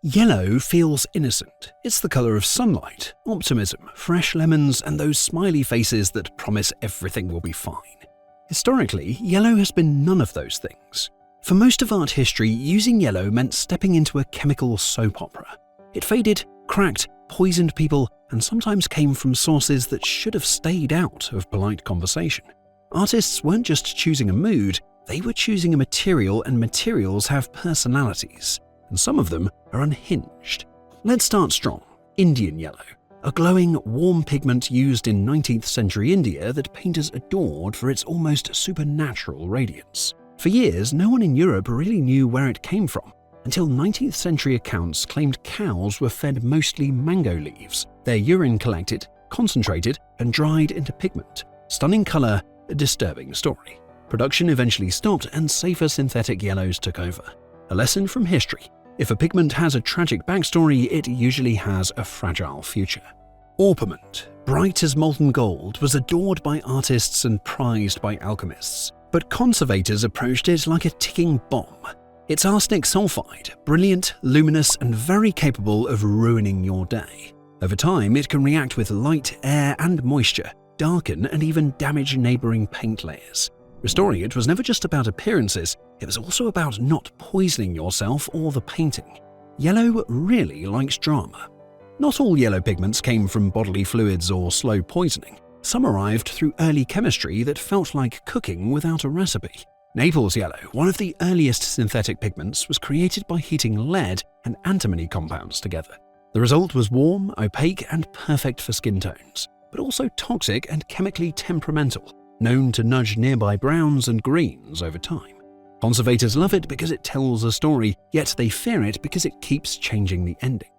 Yellow feels innocent. It's the color of sunlight, optimism, fresh lemons, and those smiley faces that promise everything will be fine. Historically, yellow has been none of those things. For most of art history, using yellow meant stepping into a chemical soap opera. It faded, cracked, poisoned people, and sometimes came from sources that should have stayed out of polite conversation. Artists weren't just choosing a mood, they were choosing a material, and materials have personalities, and some of them are unhinged. Let's start strong. Indian yellow, a glowing, warm pigment used in 19th century India that painters adored for its almost supernatural radiance. For years, no one in Europe really knew where it came from, until 19th century accounts claimed cows were fed mostly mango leaves, their urine collected, concentrated, and dried into pigment. Stunning color, a disturbing story. Production eventually stopped and safer synthetic yellows took over. A lesson from history. If a pigment has a tragic backstory, it usually has a fragile future. Orpiment, bright as molten gold, was adored by artists and prized by alchemists. But conservators approached it like a ticking bomb. It's arsenic sulfide, brilliant, luminous, and very capable of ruining your day. Over time, it can react with light, air, and moisture, darken, and even damage neighboring paint layers. Restoring it was never just about appearances, it was also about not poisoning yourself or the painting. Yellow really likes drama. Not all yellow pigments came from bodily fluids or slow poisoning. Some arrived through early chemistry that felt like cooking without a recipe. Naples yellow, one of the earliest synthetic pigments, was created by heating lead and antimony compounds together. The result was warm, opaque, and perfect for skin tones, but also toxic and chemically temperamental, known to nudge nearby browns and greens over time. Conservators love it because it tells a story, yet they fear it because it keeps changing the ending.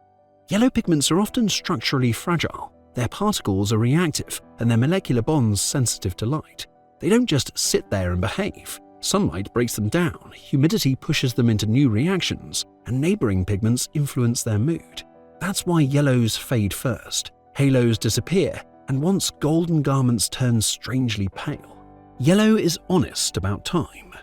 Yellow pigments are often structurally fragile. Their particles are reactive, and their molecular bonds sensitive to light. They don't just sit there and behave. Sunlight breaks them down, humidity pushes them into new reactions, and neighboring pigments influence their mood. That's why yellows fade first, halos disappear, and once golden garments turn strangely pale. Yellow is honest about time.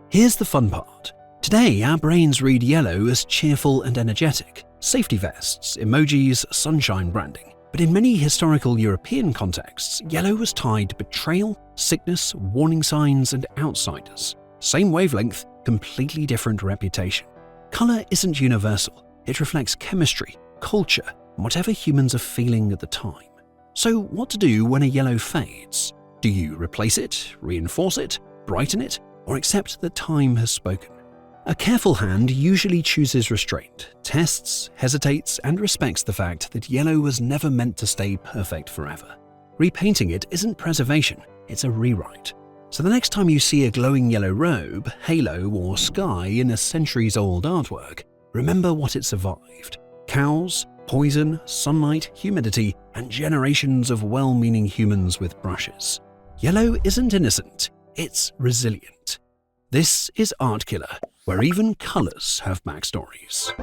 Here's the fun part. Today, our brains read yellow as cheerful and energetic, safety vests, emojis, sunshine branding. But in many historical European contexts, yellow was tied to betrayal, sickness, warning signs, and outsiders. Same wavelength, completely different reputation. Color isn't universal. It reflects chemistry, culture, and whatever humans are feeling at the time. So what to do when a yellow fades? Do you replace it, reinforce it, brighten it, or accept that time has spoken? A careful hand usually chooses restraint, tests, hesitates, and respects the fact that yellow was never meant to stay perfect forever. Repainting it isn't preservation, it's a rewrite. So the next time you see a glowing yellow robe, halo, or sky in a centuries-old artwork, remember what it survived. Cows, poison, sunlight, humidity, and generations of well-meaning humans with brushes. Yellow isn't innocent, it's resilient. This is Art Killer, where even colors have backstories.